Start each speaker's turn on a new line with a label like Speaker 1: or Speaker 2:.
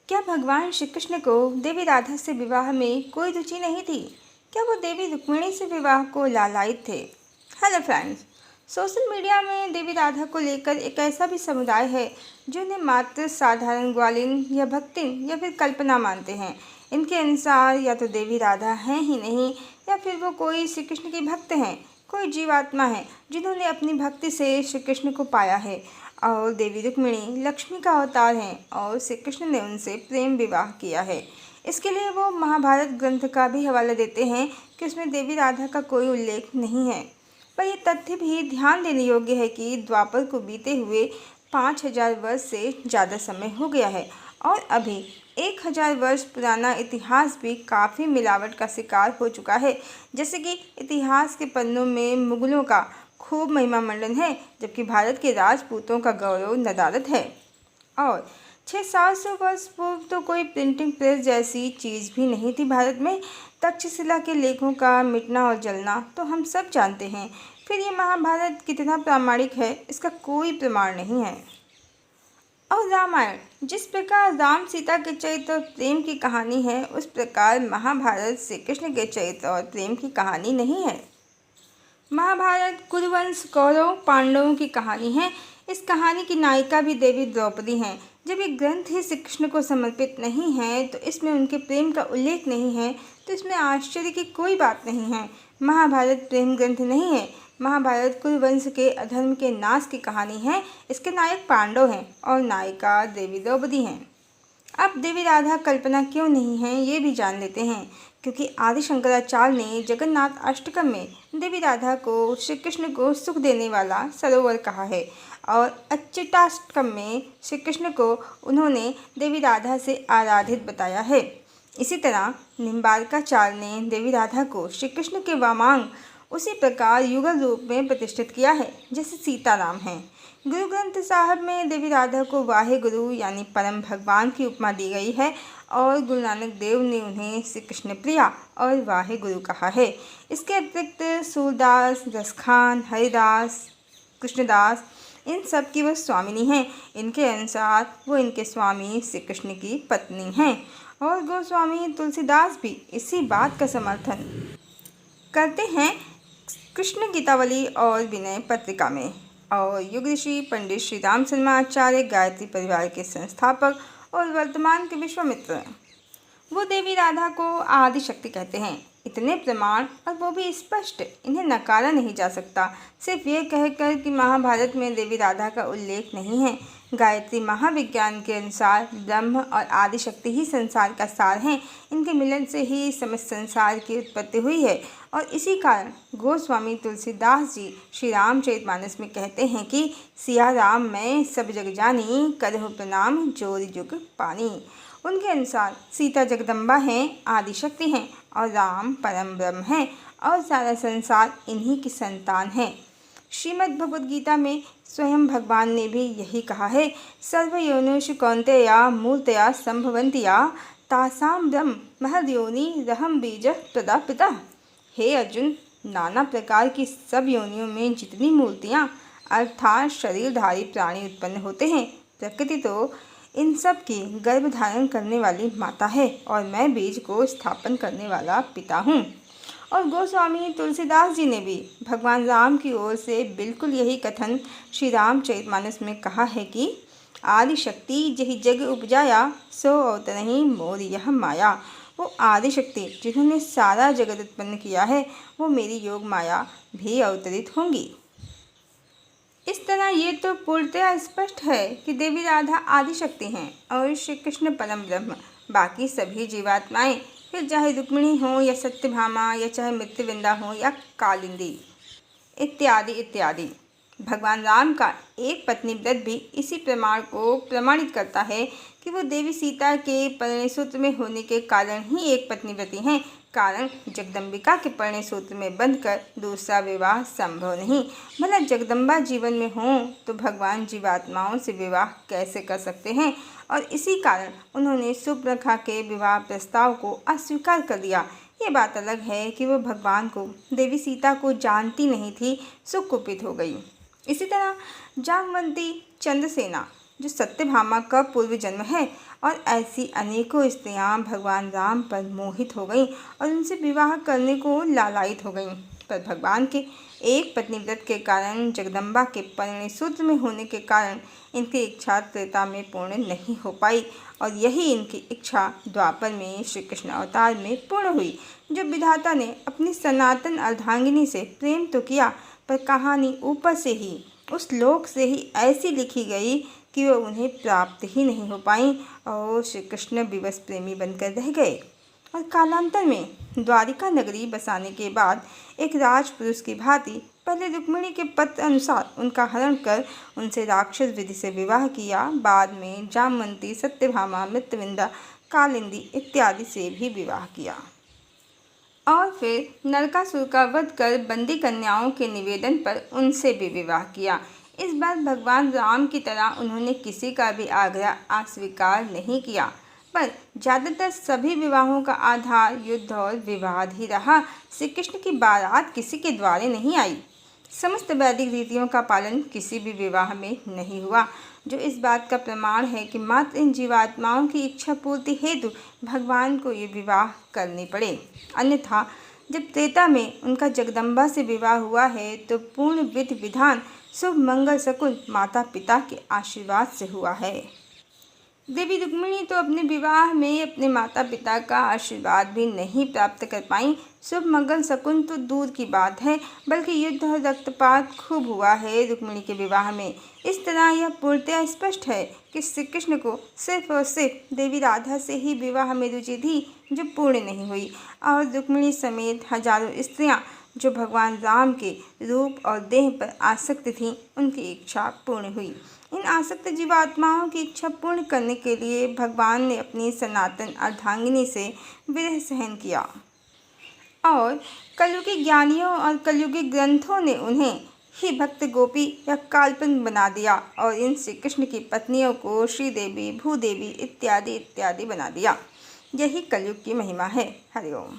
Speaker 1: क्या भगवान श्री कृष्ण को देवी राधा से विवाह में कोई रुचि नहीं थी? क्या वो देवी रुक्मिणी से विवाह को लालायित थे? हेलो फ्रेंड्स, सोशल मीडिया में देवी राधा को लेकर एक ऐसा भी समुदाय है जो उन्हें मात्र साधारण ग्वालिन या भक्तिन या फिर कल्पना मानते हैं। इनके अनुसार या तो देवी राधा हैं ही नहीं, या फिर वो कोई श्री कृष्ण के भक्त हैं, कोई जीवात्मा है जिन्होंने अपनी भक्ति से श्री कृष्ण को पाया है। और देवी रुक्मिणी लक्ष्मी का अवतार हैं और श्री कृष्ण ने उनसे प्रेम विवाह किया है। इसके लिए वो महाभारत ग्रंथ का भी हवाला देते हैं कि उसमें देवी राधा का कोई उल्लेख नहीं है। पर यह तथ्य भी ध्यान देने योग्य है कि द्वापर को बीते हुए 5000 वर्ष से ज़्यादा समय हो गया है और अभी 1000 वर्ष पुराना इतिहास भी काफ़ी मिलावट का शिकार हो चुका है। जैसे कि इतिहास के पन्नों में मुगलों का खूब महिमा मंडन है, जबकि भारत के राजपूतों का गौरव नदारद है। और 600-700 वर्ष पूर्व तो कोई प्रिंटिंग प्रेस जैसी चीज़ भी नहीं थी भारत में। तक्षशिला के लेखों का मिटना और जलना तो हम सब जानते हैं। फिर ये महाभारत कितना प्रामाणिक है, इसका कोई प्रमाण नहीं है। और रामायण जिस प्रकार राम सीता के चरित्र और प्रेम की कहानी है, उस प्रकार महाभारत श्री कृष्ण के चरित्र और प्रेम की कहानी नहीं है। महाभारत कुरुवंश कौरव पांडवों की कहानी है। इस कहानी की नायिका भी देवी द्रौपदी हैं। जब ये ग्रंथ ही श्री कृष्ण को समर्पित नहीं है, तो इसमें उनके प्रेम का उल्लेख नहीं है, तो इसमें आश्चर्य की कोई बात नहीं है। महाभारत प्रेम ग्रंथ नहीं है। महाभारत कुरुवंश के अधर्म के नाश की कहानी है। इसके नायक पांडव हैं और नायिका देवी द्रौपदी हैं। अब देवी राधा कल्पना क्यों नहीं है, ये भी जान लेते हैं। क्योंकि आदि शंकराचार्य ने जगन्नाथ अष्टकम में देवी राधा को श्री कृष्ण को सुख देने वाला सरोवर कहा है और अच्युताष्टकम में श्री कृष्ण को उन्होंने देवी राधा से आराधित बताया है। इसी तरह निम्बार्काचार्य ने देवी राधा को श्री कृष्ण के वामांग उसी प्रकार युगल रूप में प्रतिष्ठित किया है जैसे सीताराम हैं। गुरु ग्रंथ साहब में देवी राधा को वाहे गुरु यानी परम भगवान की उपमा दी गई है और गुरु नानक देव ने उन्हें श्री कृष्ण प्रिया और वाहे गुरु कहा है। इसके अतिरिक्त सूरदास, रसखान, हरिदास, कृष्णदास, इन सब की वो स्वामिनी हैं। इनके अनुसार वो इनके स्वामी श्री कृष्ण की पत्नी हैं। और गोस्वामी तुलसीदास भी इसी बात का समर्थन करते हैं कृष्ण गीतावली और विनय पत्रिका में। और युग ऋषि पंडित श्री राम शर्मा आचार्य गायत्री परिवार के संस्थापक और वर्तमान के विश्वामित्र, वो देवी राधा को आदि शक्ति कहते हैं। इतने प्रमाण और वो भी स्पष्ट, इन्हें नकारा नहीं जा सकता। सिर्फ ये कहकर कि महाभारत में देवी राधा का उल्लेख नहीं है। गायत्री महाविज्ञान के अनुसार ब्रह्म और आदि शक्ति ही संसार का सार हैं। इनके मिलन से ही समस्त संसार की उत्पत्ति हुई है। और इसी कारण गोस्वामी तुलसीदास जी श्री रामचरितमानस में कहते हैं कि सिया राम मैं सब जग जानी, करहु प्रणाम जोर जुग पानी। उनके अनुसार सीता जगदम्बा हैं, आदि शक्ति हैं, और राम परम ब्रह्म हैं और सारा संसार इन्हीं की संतान है। श्रीमद् भगवद गीता में स्वयं भगवान ने भी यही कहा है, सर्वयोनिषु कौन्तेया मूर्तया संभवन्तिया तासाम ब्रह्म महद्योनि रहम बीज प्रदा पिता। हे अर्जुन, नाना प्रकार की सब योनियों में जितनी मूर्तियाँ अर्थात शरीरधारी प्राणी उत्पन्न होते हैं, प्रकृति तो इन सब की गर्भ धारण करने वाली माता है और मैं बीज को स्थापन करने वाला पिता हूँ। और गोस्वामी तुलसीदास जी ने भी भगवान राम की ओर से बिल्कुल यही कथन श्री रामचरितमानस में कहा है कि आदि शक्ति जही जग उपजाया, सो अवतरहि मोर यह माया। वो आदि शक्ति जिन्होंने सारा जगत उत्पन्न किया है, वो मेरी योग माया भी अवतरित होंगी। इस तरह ये तो पूर्णतया स्पष्ट है कि देवी राधा आदि शक्ति हैं और श्री कृष्ण परम ब्रह्म। बाकी सभी जीवात्माएं, फिर चाहे रुक्मिणी हो या सत्यभामा या चाहे मृत्युविंदा हो या कालिंदी इत्यादि इत्यादि। भगवान राम का एक पत्नी व्रत भी इसी प्रमाण को प्रमाणित करता है कि वो देवी सीता के परिणय सूत्र में होने के कारण ही एक पत्नी व्रती हैं। कारण जगदम्बिका के परिणय सूत्र में बंधकर दूसरा विवाह संभव नहीं। भला जगदम्बा जीवन में हों तो भगवान जीवात्माओं से विवाह कैसे कर सकते हैं? और इसी कारण उन्होंने सुपर्णखा के विवाह प्रस्ताव को अस्वीकार कर दिया। ये बात अलग है कि वो भगवान को, देवी सीता को जानती नहीं थी, सो कुपित हो गई। इसी तरह जामवंती, चंद्रसेना, जो सत्यभामा का पूर्व जन्म है। और ऐसी अनेकों स्त्रियां भगवान राम पर मोहित हो गईं और उनसे विवाह करने को लालायित हो गईं। पर भगवान के एक पत्नी व्रत के कारण, जगदम्बा के परिणय में होने के कारण इनकी इच्छा त्रेता में पूर्ण नहीं हो पाई और यही इनकी इच्छा द्वापर में श्री कृष्ण अवतार में पूर्ण हुई। जब विधाता ने अपनी सनातन अर्धांगिनी से प्रेम तो किया, पर कहानी ऊपर से ही, उस लोक से ही ऐसी लिखी गई कि वह उन्हें प्राप्त ही नहीं हो पाई और श्री कृष्ण विवश प्रेमी बनकर रह गए। और कालांतर में द्वारिका नगरी बसाने के बाद एक राजपुरुष की भांति पहले रुक्मिणी के पत्र अनुसार उनका हरण कर उनसे राक्षस विधि से विवाह किया। बाद में जामवंती, सत्यभामा, मृत्युविंदा, कालिंदी इत्यादि से भी विवाह किया और फिर नरकासुर का वध कर बंदी कन्याओं के निवेदन पर उनसे भी विवाह किया। इस बार भगवान राम की तरह उन्होंने किसी का भी आग्रह अस्वीकार नहीं किया, पर ज़्यादातर सभी विवाहों का आधार युद्ध और विवाद ही रहा। श्री कृष्ण की बारात किसी के द्वारे नहीं आई। समस्त वैदिक रीतियों का पालन किसी भी विवाह में नहीं हुआ, जो इस बात का प्रमाण है कि मात्र इन जीवात्माओं की इच्छा पूर्ति हेतु भगवान को ये विवाह करने पड़े। अन्यथा जब त्रेता में उनका जगदम्बा से विवाह हुआ है तो पूर्ण विधि विधान, शुभ मंगल शकुन माता पिता के आशीर्वाद से हुआ है। देवी रुक्मिणी तो अपने विवाह में अपने माता पिता का आशीर्वाद भी नहीं प्राप्त कर पाईं। शुभ मंगल शकुन तो दूर की बात है, बल्कि युद्ध और रक्तपात खूब हुआ है रुक्मिणी के विवाह में। इस तरह यह पूर्णतः स्पष्ट है कि श्री कृष्ण को सिर्फ और सिर्फ देवी राधा से ही विवाह में रुचि थी, जो पूर्ण नहीं हुई, और रुक्मिणी समेत हजारों स्त्रियां जो भगवान राम के रूप और देह पर आसक्त थीं, उनकी इच्छा पूर्ण हुई। इन आसक्त जीवात्माओं की इच्छा पूर्ण करने के लिए भगवान ने अपनी सनातन अर्धांगिनी से विरह सहन किया और कलयुगी ज्ञानियों और कलयुगी ग्रंथों ने उन्हें ही भक्त गोपी या काल्पनिक बना दिया और इन श्री कृष्ण की पत्नियों को श्रीदेवी, भूदेवी इत्यादि इत्यादि बना दिया। यही कलयुग की महिमा है। हरिओम।